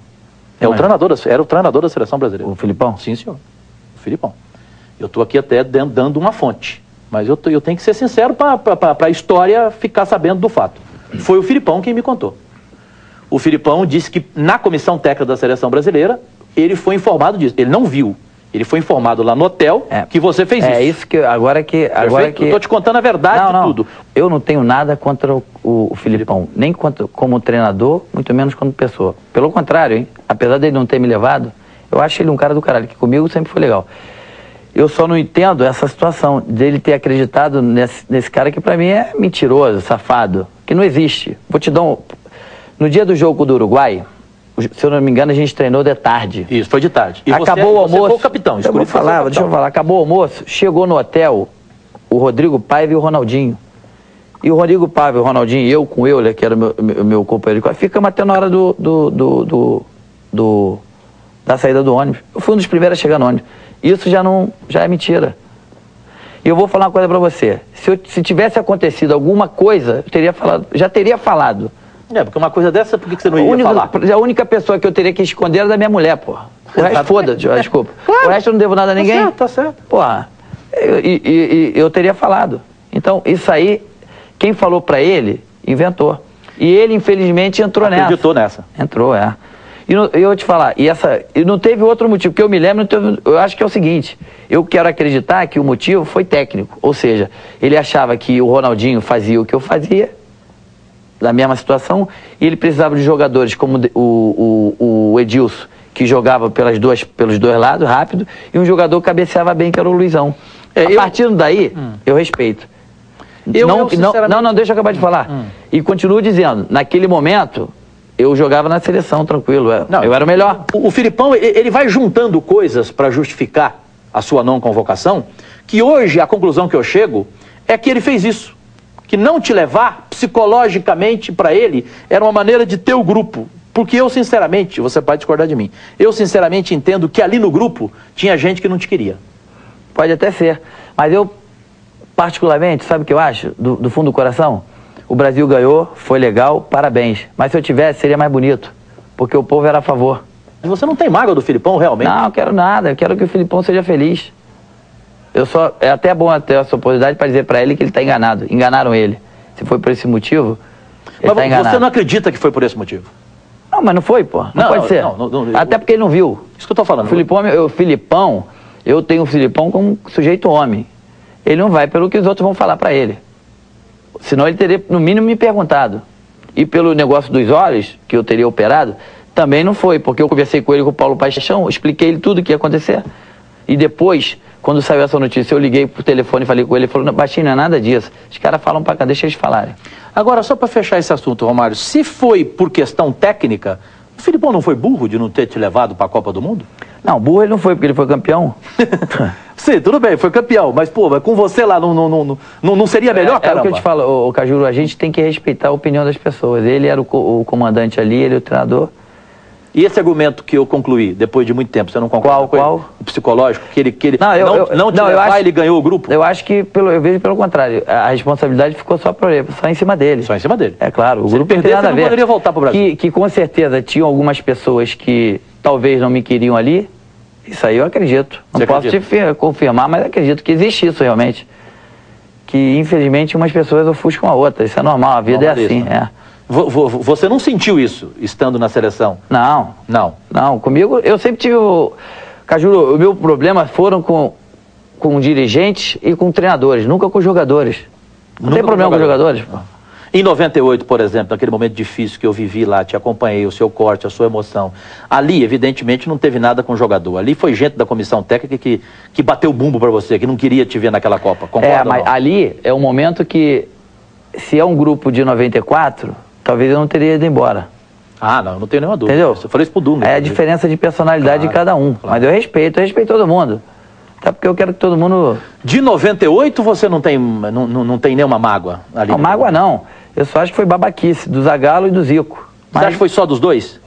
Era o treinador da seleção brasileira. O Filipão? Sim, senhor. O Filipão. Eu estou aqui até dando uma fonte. Mas eu tenho que ser sincero para a história ficar sabendo do fato. Foi o Filipão quem me contou. O Filipão disse que na comissão técnica da seleção brasileira, ele foi informado disso. Ele não viu. Ele foi informado lá no hotel que você fez isso. É isso que... Agora que... Eu tô te contando a verdade de tudo. Eu não tenho nada contra o Filipão. Nem como treinador, muito menos como pessoa. Pelo contrário, hein? Apesar dele não ter me levado, eu acho ele um cara do caralho, que comigo sempre foi legal. Eu só não entendo essa situação dele ter acreditado nesse cara que pra mim é mentiroso, safado, que não existe. Vou te dar um... No dia do jogo do Uruguai, se eu não me engano, a gente treinou de tarde. Isso, foi de tarde. E acabou o almoço. Você foi o capitão. Deixa eu falar. Acabou o almoço, chegou no hotel o Rodrigo Paiva e o Ronaldinho. E o Rodrigo Paiva e o Ronaldinho, eu com o Euler, que era o meu companheiro, ficamos até na hora da saída do ônibus. Eu fui um dos primeiros a chegar no ônibus. Isso já é mentira. E eu vou falar uma coisa pra você. Se tivesse acontecido alguma coisa, já teria falado. Porque uma coisa dessa, por que você não ia falar? A única pessoa que eu teria que esconder era da minha mulher, porra. O resto, foda-se, desculpa. Claro. O resto eu não devo nada a ninguém. Tá certo. Porra, eu teria falado. Então, isso aí, quem falou pra ele, inventou. E ele, infelizmente, entrou nessa. Acreditou nessa. Entrou, é. E eu vou te falar, e não teve outro motivo, porque eu me lembro, eu acho que é o seguinte, eu quero acreditar que o motivo foi técnico, ou seja, ele achava que o Ronaldinho fazia o que eu fazia, da mesma situação, e ele precisava de jogadores como o Edilson, que jogava pelos dois lados, rápido, e um jogador que cabeceava bem, que era o Luizão. A partir daí, eu respeito. Não, deixa eu acabar de falar. E continuo dizendo, naquele momento, eu jogava na seleção, tranquilo, eu era o melhor. O Filipão, ele vai juntando coisas para justificar a sua não convocação, que hoje a conclusão que eu chego é que ele fez isso. Que não te levar psicologicamente para ele era uma maneira de ter o grupo. Porque eu, sinceramente, você pode discordar de mim, eu, sinceramente, entendo que ali no grupo tinha gente que não te queria. Pode até ser, mas eu, particularmente, sabe o que eu acho, do fundo do coração? O Brasil ganhou, foi legal, parabéns. Mas se eu tivesse, seria mais bonito, porque o povo era a favor. E você não tem mágoa do Filipão, realmente? Não, eu quero nada, eu quero que o Filipão seja feliz. É até bom ter essa oportunidade para dizer para ele que ele está enganado. Enganaram ele. Se foi por esse motivo, ele está enganado. Você não acredita que foi por esse motivo? Não, mas não foi, pô. Não pode ser. Até porque ele não viu. Isso que eu tô falando. O Filipão, eu tenho o Filipão como sujeito homem. Ele não vai pelo que os outros vão falar pra ele. Senão ele teria, no mínimo, me perguntado. E pelo negócio dos olhos, que eu teria operado, também não foi, porque eu conversei com ele, com o Paulo Paixão, expliquei ele tudo o que ia acontecer. E depois, quando saiu essa notícia, eu liguei por telefone e falei com ele, ele falou, baixinho, não é nada disso. Os caras falam pra cá, deixa eles falarem. Agora, só para fechar esse assunto, Romário, se foi por questão técnica, o Filipão não foi burro de não ter te levado para a Copa do Mundo? Não, burro ele não foi, porque ele foi campeão. Sim, tudo bem, foi campeão, mas, pô, com você lá não seria melhor, caramba? É o que eu te falo, Cajuru, a gente tem que respeitar a opinião das pessoas. Ele era o comandante ali, ele é o treinador. E esse argumento que eu concluí, depois de muito tempo, você não concorda? Qual? O psicológico, que ele ele ganhou o grupo? Eu acho que, eu vejo pelo contrário, a responsabilidade ficou só em cima dele. Só em cima dele? É claro, o Se grupo ele perdesse, não poderia voltar para o Brasil. Que com certeza tinham algumas pessoas que talvez não me queriam ali, isso aí eu acredito. Não posso te confirmar, mas acredito que existe isso realmente. Que infelizmente umas pessoas ofuscam a outra, isso é normal, a vida é assim, Você não sentiu isso, estando na seleção? Não. Não? Não, comigo, eu sempre tive Cajuru, o meu problema foram com dirigentes e com treinadores, nunca com jogadores. Não tem problema com jogadores, pô. Em 98, por exemplo, naquele momento difícil que eu vivi lá, te acompanhei, o seu corte, a sua emoção. Ali, evidentemente, não teve nada com o jogador. Ali foi gente da comissão técnica que bateu o bumbo pra você, que não queria te ver naquela Copa. Concorda? Mas ali é um momento que, se é um grupo de 94, talvez eu não teria ido embora. Ah, não tenho nenhuma dúvida. Entendeu? Eu falei isso pro Dunga. É a diferença de personalidade de cada um. Claro. Mas eu respeito todo mundo. Até porque eu quero que todo mundo... De 98 você não tem nenhuma mágoa ali? Não, mágoa não. Eu só acho que foi babaquice, do Zagallo e do Zico. Você acha que foi só dos dois?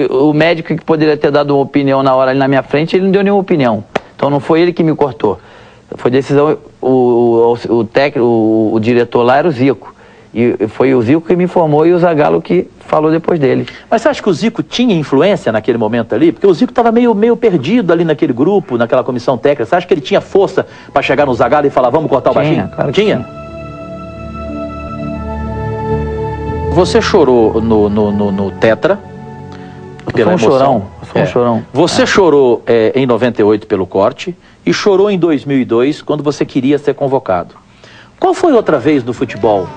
O médico que poderia ter dado uma opinião na hora ali na minha frente, ele não deu nenhuma opinião. Então não foi ele que me cortou. Foi decisão, o técnico, o diretor lá era o Zico. E foi o Zico que me informou e o Zagallo que falou depois dele. Mas você acha que o Zico tinha influência naquele momento ali? Porque o Zico estava meio perdido ali naquele grupo, naquela comissão técnica. Você acha que ele tinha força para chegar no Zagallo e falar, vamos cortar o baixinho? Claro que tinha. Você chorou no Tetra. Eu sou um chorão. Eu sou um chorão. Você chorou em 98 pelo corte e chorou em 2002 quando você queria ser convocado. Qual foi outra vez no futebol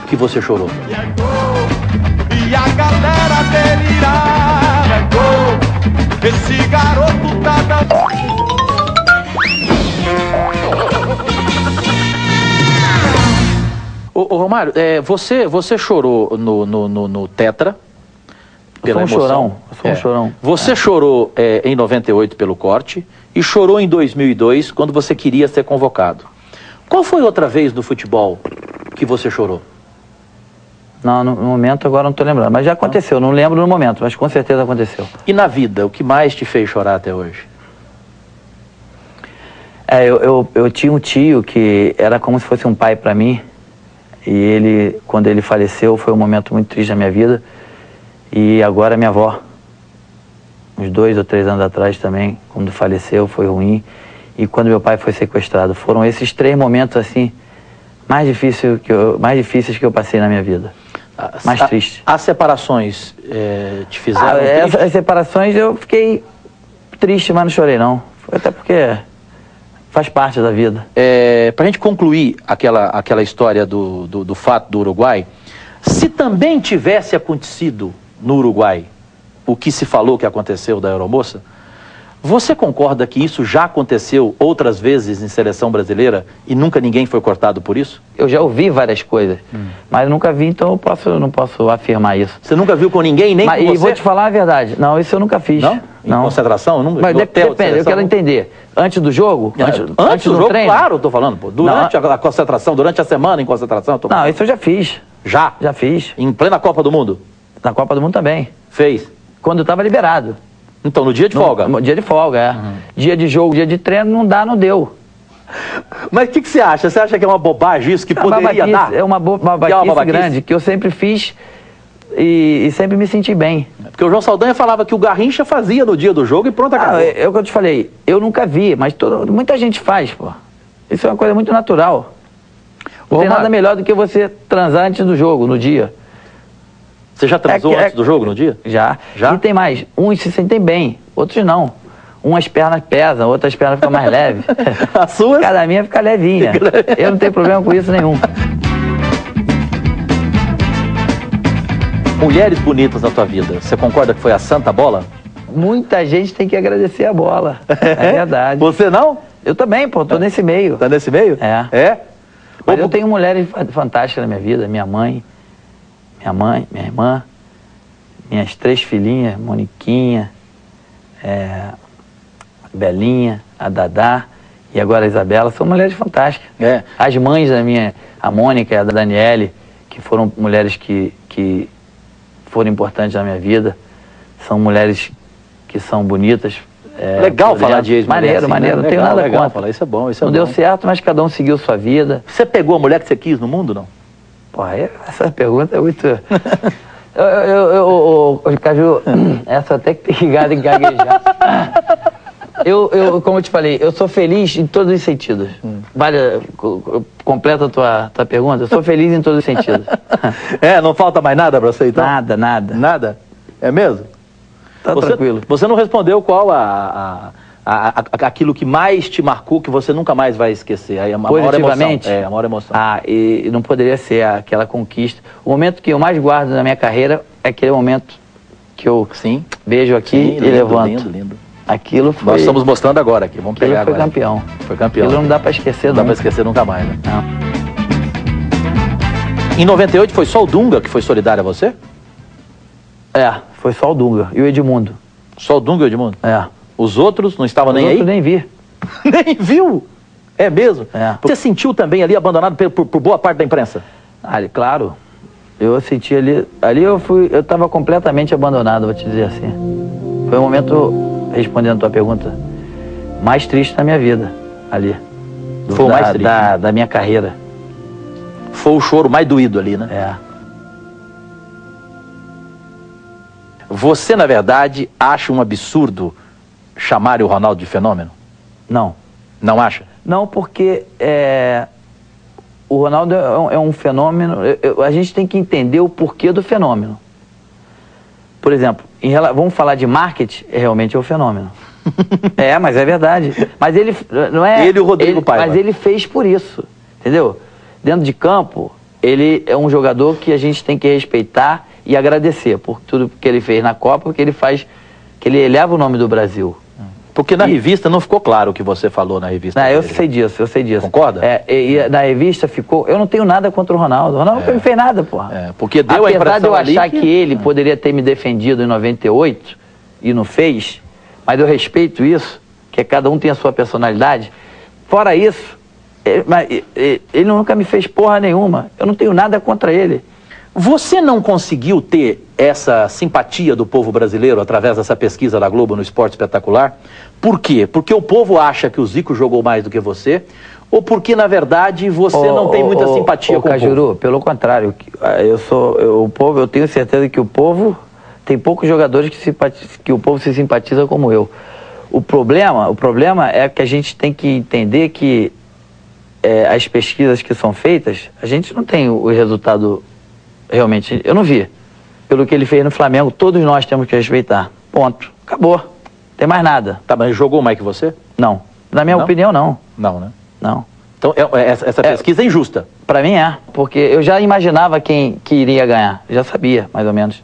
que você chorou? E a galera delirava, é gol. Esse garoto tá dando... Ô Romário, você chorou no Tetra pela emoção. Eu sou um chorão. Você chorou em 98 pelo corte e chorou em 2002 quando você queria ser convocado. Qual foi outra vez no futebol que você chorou? Não, no momento agora não estou lembrando, mas já aconteceu, não lembro no momento, mas com certeza aconteceu. E na vida, o que mais te fez chorar até hoje? Eu tinha um tio que era como se fosse um pai para mim, e ele, quando ele faleceu, foi um momento muito triste da minha vida, e agora minha avó, uns 2 ou 3 anos atrás também, quando faleceu, foi ruim, e quando meu pai foi sequestrado. Foram esses 3 momentos, assim, mais difíceis que eu passei na minha vida. Mais triste. As separações te fizeram triste? As separações eu fiquei triste, mas não chorei não. Até porque faz parte da vida. Pra gente concluir aquela história do fato do Uruguai, se também tivesse acontecido no Uruguai o que se falou que aconteceu da aeromoça, você concorda que isso já aconteceu outras vezes em seleção brasileira e nunca ninguém foi cortado por isso? Eu já ouvi várias coisas, mas nunca vi, então eu não posso afirmar isso. Você nunca viu com ninguém, nem com você? E vou te falar a verdade, não, isso eu nunca fiz. Não? Em concentração? Mas depende, eu quero entender. Antes do jogo? Antes do jogo, treino? claro, eu tô falando. Pô. Durante a concentração, durante a semana em concentração, eu tô falando. Não, isso eu já fiz. Já? Já fiz. Em plena Copa do Mundo? Na Copa do Mundo também. Fez? Quando eu tava liberado. Então, no dia de folga? No dia de folga, Dia de jogo, dia de treino, não deu. Mas o que você acha? Você acha que é uma bobagem isso, que poderia dar? É uma babaquice grande, que eu sempre fiz e sempre me senti bem. Porque o João Saldanha falava que o Garrincha fazia no dia do jogo e pronto, acabou. É o que eu te falei, eu nunca vi, mas muita gente faz, pô. Isso é uma coisa muito natural. Não tem nada melhor do que você transar antes do jogo, no dia. Você já transou antes do jogo, no dia? Já. E tem mais, uns se sentem bem, outros não. Umas pernas pesam, outras pernas ficam mais leves. A sua? Cada minha fica levinha. Eu não tenho problema com isso nenhum. Mulheres bonitas na tua vida, você concorda que foi a santa bola? Muita gente tem que agradecer a bola. É verdade. Você não? Eu também, pô, tô nesse meio. Tá nesse meio? É. Mas eu tenho mulheres fantásticas na minha vida. Minha mãe, minha irmã, minhas 3 filhinhas, Moniquinha, Belinha, a Dadá e agora a Isabela, são mulheres fantásticas. As mães da a Mônica e a Daniele, que foram mulheres que foram importantes na minha vida, são mulheres que são bonitas. Legal falar de ex-mulher. Maneiro, não tenho nada contra. Falar. Isso é bom, Não deu certo, mas cada um seguiu sua vida. Você pegou a mulher que você quis no mundo, não? Porra, essa pergunta é muito... Caju, essa até que tem ligado em gaguejar. Como eu te falei, eu sou feliz em todos os sentidos. Completa a tua pergunta. Eu sou feliz em todos os sentidos. Não falta mais nada pra você, então? Nada. Nada? É mesmo? Tá tranquilo. Você não respondeu qual aquilo que mais te marcou, que você nunca mais vai esquecer. A maior emoção. A maior emoção. E não poderia ser aquela conquista. O momento que eu mais guardo na minha carreira é aquele momento que eu vejo aqui e levanto. Lindo. Aquilo foi... Nós estamos mostrando agora aqui, vamos pegar agora. Campeão. Foi campeão. Aquilo não dá pra esquecer, não. Não dá pra esquecer nunca mais, né? Não. Em 98 foi só o Dunga que foi solidário a você? Foi só o Dunga e o Edmundo. Só o Dunga e o Edmundo? Os outros não estavam nem aí? Os outros nem vi. Nem viu? É mesmo? Você sentiu também ali abandonado por boa parte da imprensa? Claro. Eu senti ali eu estava completamente abandonado, vou te dizer assim. Foi um momento, respondendo a tua pergunta, mais triste na minha vida, ali. Foi o mais triste? Da minha carreira. Foi o choro mais doído ali, né? Você, na verdade, acha um absurdo chamar o Ronaldo de fenômeno? Não. Não acha? Não, porque o Ronaldo é um fenômeno. A gente tem que entender o porquê do fenômeno. Por exemplo, vamos falar de marketing, realmente é um fenômeno. Mas é verdade. Mas ele não é... Ele e o Rodrigo Paiva. Mas ele fez por isso, entendeu? Dentro de campo, ele é um jogador que a gente tem que respeitar e agradecer por tudo que ele fez na Copa, porque ele faz, que ele eleva o nome do Brasil. Porque na revista não ficou claro o que você falou na revista. Eu sei disso. Concorda? E na revista ficou... Eu não tenho nada contra o Ronaldo. O Ronaldo nunca me fez nada, porra. Porque deu a impressão Apesar de eu achar que ele poderia ter me defendido em 98 e não fez, mas eu respeito isso, que cada um tem a sua personalidade. Fora isso, ele nunca me fez porra nenhuma. Eu não tenho nada contra ele. Você não conseguiu ter essa simpatia do povo brasileiro através dessa pesquisa da Globo no Esporte Espetacular? Por quê? Porque o povo acha que o Zico jogou mais do que você? Ou porque, na verdade, você não tem muita simpatia com o Cajuru, pelo contrário. Eu tenho certeza que o povo... Tem poucos jogadores que o povo se simpatiza como eu. O problema é que a gente tem que entender que as pesquisas que são feitas, a gente não tem o resultado... Realmente, eu não vi. Pelo que ele fez no Flamengo, todos nós temos que respeitar. Ponto. Acabou. Tem mais nada. Tá, mas jogou mais que você? Não. Na minha opinião, não. Não, né? Não. Então, essa pesquisa é injusta? Pra mim é. Porque eu já imaginava quem que iria ganhar. Já sabia, mais ou menos.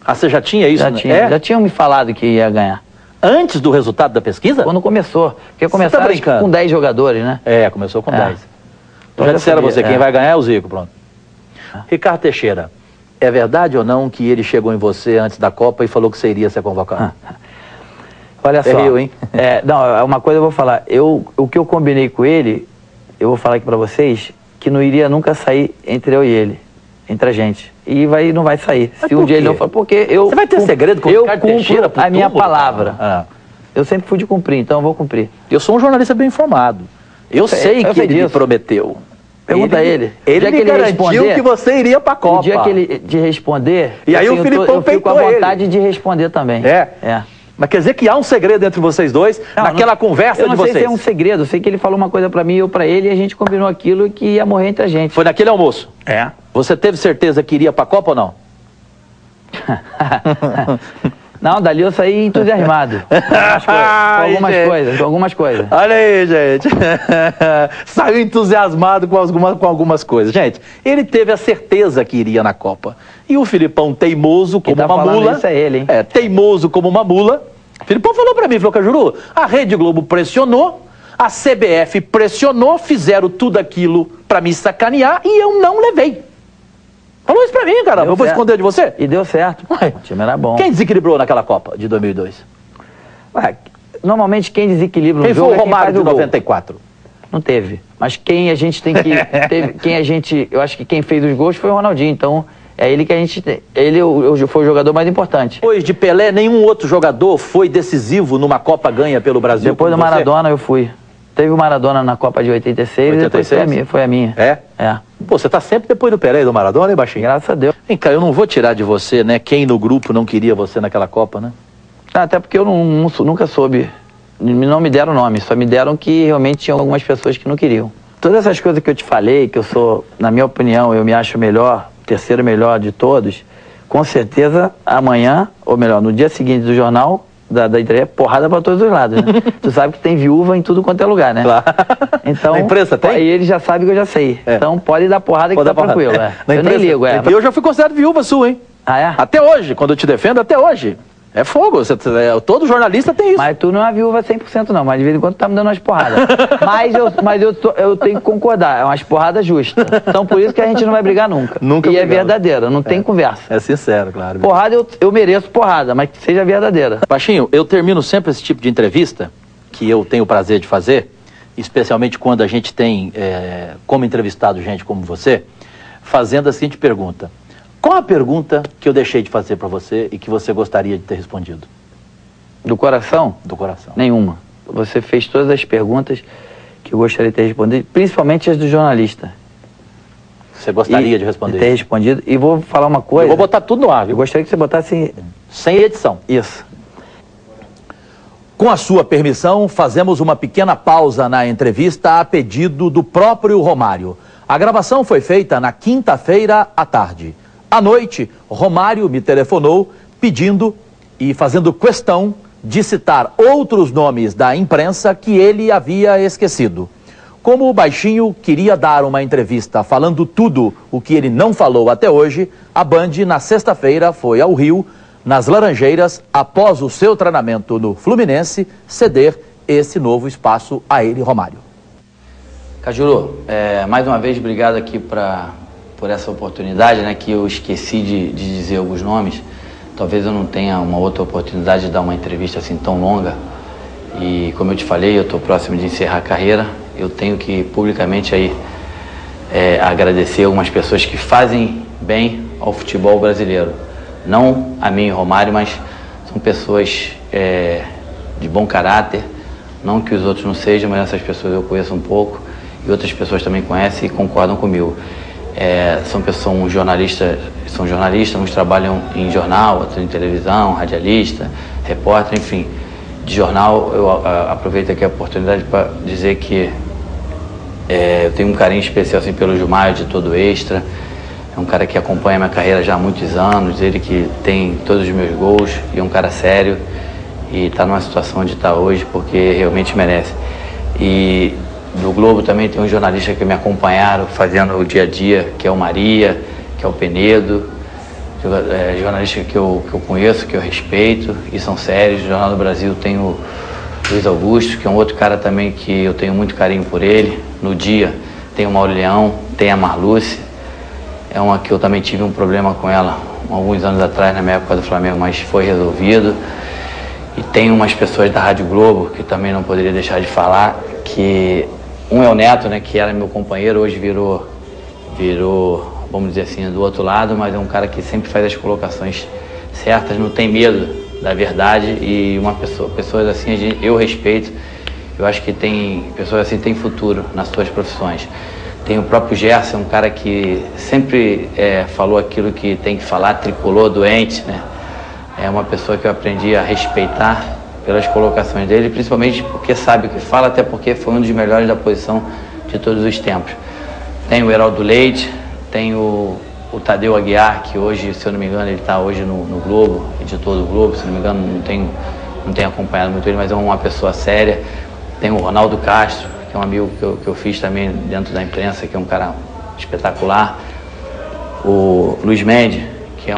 Você já tinha isso? Já tinham me falado que ia ganhar. Antes do resultado da pesquisa? Quando começou. Porque começaram com 10 jogadores, né? Começou com 10. Então já disseram a você, quem vai ganhar é o Zico, pronto. Ricardo Teixeira, é verdade ou não que ele chegou em você antes da Copa e falou que você iria ser convocado? Olha só. Rio, hein? Uma coisa eu vou falar. O que eu combinei com ele, eu vou falar aqui pra vocês, que não iria nunca sair entre eu e ele. Entre a gente. E não vai sair. Mas se um dia ele não for, porque eu... Você vai ter segredo com o Ricardo Teixeira? A minha palavra. Eu sempre fui de cumprir, então eu vou cumprir. Eu sou um jornalista bem informado. Eu sei que ele me prometeu. Pergunta a ele. Ele me garantiu que você iria pra Copa. O dia que ele te responder... E aí o Filipão eu fico com a vontade de responder também. Mas quer dizer que há um segredo entre vocês dois, naquela conversa de vocês? Eu não sei se é um segredo, eu sei que ele falou uma coisa pra mim e eu pra ele, e a gente combinou aquilo que ia morrer entre a gente. Foi naquele almoço? Você teve certeza que iria pra Copa ou não? Não, dali eu saí entusiasmado. Com algumas coisas. Olha aí, gente. Saiu entusiasmado com algumas coisas. Gente, ele teve a certeza que iria na Copa. E o Filipão, teimoso como uma mula. Isso é ele, hein? Teimoso como uma mula. O Filipão falou pra mim, falou, Cajuru, a Rede Globo pressionou, a CBF pressionou, fizeram tudo aquilo pra me sacanear e eu não levei. Falou isso pra mim, caramba. Eu vou esconder de você? E deu certo. Ué. O time era bom. Quem desequilibrou naquela Copa de 2002? Ué, normalmente quem desequilibra Quem foi o Romário de 94? Não teve. Mas quem a gente tem que... eu acho que quem fez os gols foi o Ronaldinho. Então, é ele que a gente... Ele foi o jogador mais importante. Depois de Pelé, nenhum outro jogador foi decisivo numa Copa ganha pelo Brasil? Depois do Maradona, eu fui. Teve o Maradona na Copa de 86 e depois foi a minha. É? É. Pô, você tá sempre depois do Pelé e do Maradona, hein, baixinho? Graças a Deus. Vem cá, eu não vou tirar de você, né, quem no grupo não queria você naquela Copa, né? Até porque eu nunca soube, não me deram nome, só me deram que realmente tinham algumas pessoas que não queriam. Todas essas coisas que eu te falei, que eu sou, na minha opinião, eu me acho melhor, terceiro melhor de todos, com certeza amanhã, ou melhor, no dia seguinte do jornal, da entrega, porrada pra todos os lados, né? Tu sabe que tem viúva em tudo quanto é lugar, né? Claro. Então, na imprensa tem? E ele já sabe que eu já sei. É. Então pode dar porrada que tá tranquilo. É. Eu nem ligo, E eu já fui considerado viúva sua, hein? Ah, é? Até hoje, quando eu te defendo, até hoje. É fogo, todo jornalista tem isso. Mas tu não é viúva 100% não, mas de vez em quando tu tá me dando umas porradas. mas eu tenho que concordar, é umas porradas justas. Então por isso que a gente não vai brigar nunca. Nunca. E é verdadeira, não tem conversa. É sincero, claro. Porrada eu mereço porrada, mas que seja verdadeira. Baixinho, eu termino sempre esse tipo de entrevista, que eu tenho o prazer de fazer, especialmente quando a gente tem como entrevistado gente como você, fazendo a seguinte pergunta. Qual a pergunta que eu deixei de fazer para você e que você gostaria de ter respondido? Do coração? Do coração. Nenhuma. Você fez todas as perguntas que eu gostaria de ter respondido, principalmente as do jornalista. Você gostaria de responder? De ter respondido. E vou falar uma coisa. Eu vou botar tudo no ar, viu? Eu gostaria que você botasse... Sem edição. Isso. Com a sua permissão, fazemos uma pequena pausa na entrevista a pedido do próprio Romário. A gravação foi feita na quinta-feira à tarde. À noite, Romário me telefonou pedindo e fazendo questão de citar outros nomes da imprensa que ele havia esquecido. Como o Baixinho queria dar uma entrevista falando tudo o que ele não falou até hoje, a Band, na sexta-feira, foi ao Rio, nas Laranjeiras, após o seu treinamento no Fluminense, ceder esse novo espaço a ele, Romário. Cajuru, mais uma vez, obrigado aqui por essa oportunidade, né, que eu esqueci de dizer alguns nomes. Talvez eu não tenha uma outra oportunidade de dar uma entrevista assim tão longa. E como eu te falei, eu estou próximo de encerrar a carreira. Eu tenho que publicamente aí agradecer algumas pessoas que fazem bem ao futebol brasileiro. Não a mim, Romário, mas são pessoas de bom caráter. Não que os outros não sejam, mas essas pessoas eu conheço um pouco. E outras pessoas também conhecem e concordam comigo. São jornalistas, uns trabalham em jornal, outros em televisão, radialista, repórter, enfim. De jornal, eu aproveito aqui a oportunidade para dizer que eu tenho um carinho especial assim, pelo Gilmar, de todo Extra. É um cara que acompanha minha carreira já há muitos anos, ele que tem todos os meus gols, e é um cara sério, e está numa situação onde está hoje, porque realmente merece. E do Globo também tem um jornalista que me acompanharam fazendo o dia a dia, que é o Maria, que é o Penedo, jornalista que eu conheço, que eu respeito e são sérios. No Jornal do Brasil tem o Luiz Augusto, que é um outro cara também que eu tenho muito carinho por ele. No Dia tem o Mauro Leão, tem a Marluce, é uma que eu também tive um problema com ela alguns anos atrás, na minha época do Flamengo, mas foi resolvido. E tem umas pessoas da Rádio Globo, que também não poderia deixar de falar, que um é o Neto, né, que era meu companheiro, hoje virou, vamos dizer assim, do outro lado, mas é um cara que sempre faz as colocações certas, não tem medo da verdade, e pessoas assim eu respeito. Eu acho que pessoas assim têm futuro nas suas profissões. Tem o próprio Gerson, um cara que sempre falou aquilo que tem que falar, tricolor, doente, né? É uma pessoa que eu aprendi a respeitar pelas colocações dele, principalmente porque sabe o que fala, até porque foi um dos melhores da posição de todos os tempos. Tem o Heraldo Leite, tem o o Tadeu Aguiar, que hoje, se eu não me engano, ele está hoje no Globo, editor do Globo, se eu não me engano, não tenho acompanhado muito ele, mas é uma pessoa séria. Tem o Ronaldo Castro, que é um amigo que eu fiz também dentro da imprensa, que é um cara espetacular. O Luiz Mendes, que é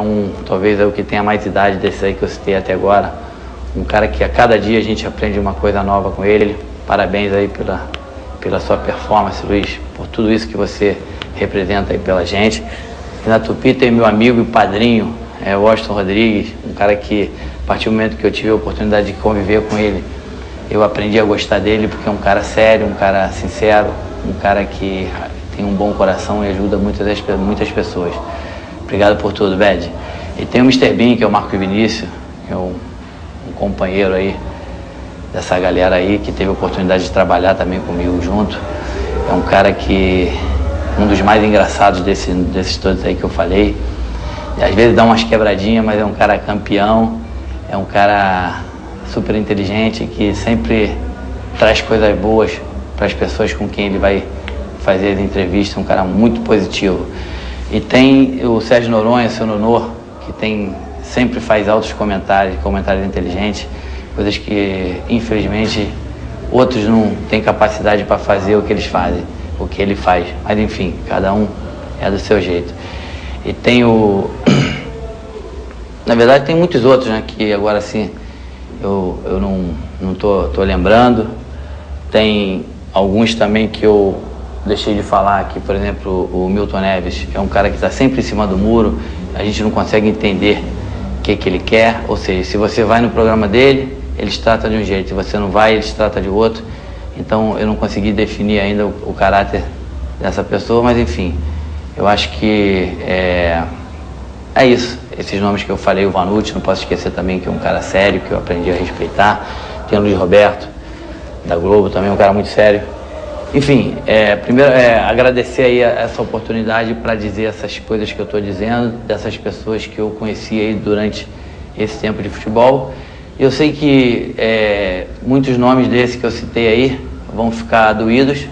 talvez é o que tenha mais idade desses aí que eu citei até agora. Um cara que a cada dia a gente aprende uma coisa nova com ele. Parabéns aí pela sua performance, Luiz, por tudo isso que você representa aí pela gente. E na Tupi tem meu amigo e padrinho, o Washington Rodrigues, um cara que, a partir do momento que eu tive a oportunidade de conviver com ele, eu aprendi a gostar dele, porque é um cara sério, um cara sincero, um cara que tem um bom coração e ajuda muitas pessoas. Obrigado por tudo, Bed. E tem o Mr. Bean, que é o Marco Vinícius, que é um companheiro aí dessa galera aí, que teve a oportunidade de trabalhar também comigo junto. É um cara que, um dos mais engraçados desses todos aí que eu falei. E às vezes dá umas quebradinhas, mas é um cara campeão, é um cara super inteligente, que sempre traz coisas boas para as pessoas com quem ele vai fazer as entrevistas, um cara muito positivo. E tem o Sérgio Noronha, seu Nonô, que sempre faz altos comentários inteligentes, coisas que, infelizmente, outros não têm capacidade para fazer o que eles fazem, o que ele faz. Mas, enfim, cada um é do seu jeito. E tem na verdade, tem muitos outros, né, que agora, assim, eu não tô lembrando. Tem alguns também que eu deixei de falar aqui, por exemplo, o Milton Neves é um cara que está sempre em cima do muro, a gente não consegue entender o que ele quer, ou seja, se você vai no programa dele, ele te trata de um jeito, se você não vai, ele te trata de outro. Então eu não consegui definir ainda o caráter dessa pessoa, mas enfim, eu acho que é isso. Esses nomes que eu falei, o Vanucci, não posso esquecer também que é um cara sério, que eu aprendi a respeitar. Tem o Luiz Roberto, da Globo, também um cara muito sério. Enfim, primeiro agradecer aí essa oportunidade para dizer essas coisas que eu estou dizendo, dessas pessoas que eu conheci aí durante esse tempo de futebol. Eu sei que muitos nomes desses que eu citei aí vão ficar doídos,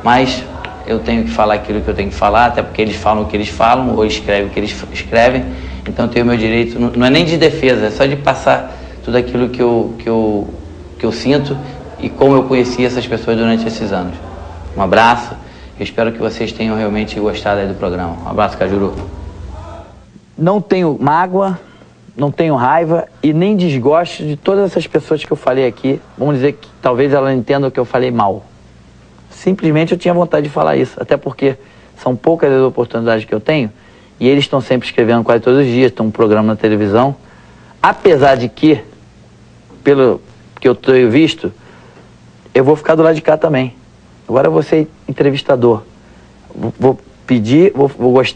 mas eu tenho que falar aquilo que eu tenho que falar, até porque eles falam o que eles falam, ou escrevem o que eles escrevem, então eu tenho o meu direito, não é nem de defesa, é só de passar tudo aquilo que eu sinto e como eu conheci essas pessoas durante esses anos. Um abraço, eu espero que vocês tenham realmente gostado aí do programa. Um abraço, Cajuru. Não tenho mágoa, não tenho raiva e nem desgosto de todas essas pessoas que eu falei aqui. Vamos dizer que talvez elas entendam que eu falei mal. Simplesmente eu tinha vontade de falar isso, até porque são poucas as oportunidades que eu tenho e eles estão sempre escrevendo quase todos os dias, tem um programa na televisão. Apesar de que, pelo que eu tenho visto, eu vou ficar do lado de cá também. Agora eu vou ser entrevistador. Vou pedir,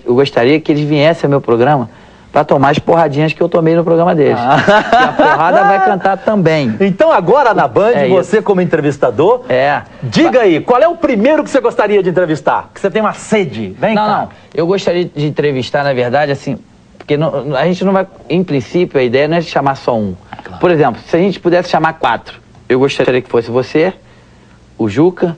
eu gostaria que eles viessem ao meu programa para tomar as porradinhas que eu tomei no programa deles. E a porrada vai cantar também. Então agora na Band, você isso. como entrevistador, diga aí, qual é o primeiro que você gostaria de entrevistar? Que você tem uma sede, vem cá. Não, eu gostaria de entrevistar, na verdade, assim, porque a gente não vai, em princípio, a ideia não é chamar só um. Claro. Por exemplo, se a gente pudesse chamar 4, eu gostaria que fosse você, o Juca,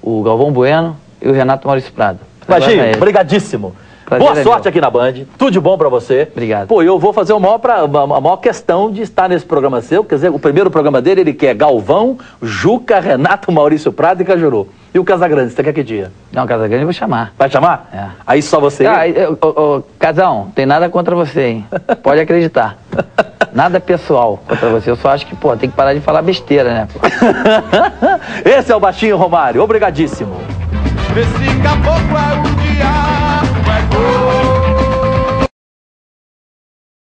o Galvão Bueno e o Renato Maurício Prado. Baixinho, brigadíssimo. Boa sorte aqui na Band, tudo de bom pra você. Obrigado. Pô, eu vou fazer a maior questão de estar nesse programa seu, quer dizer, o primeiro programa dele, ele quer Galvão, Juca, Renato, Maurício Prado e Cajuru. E o Casagrande, você quer que dia? Não, o Casagrande eu vou chamar. Vai chamar? É. Aí só você... Casão, tem nada contra você, hein? Pode acreditar. Nada pessoal contra você, eu só acho que, pô, tem que parar de falar besteira, né? Esse é o Baixinho Romário, obrigadíssimo. Esse caboclo é o diabo.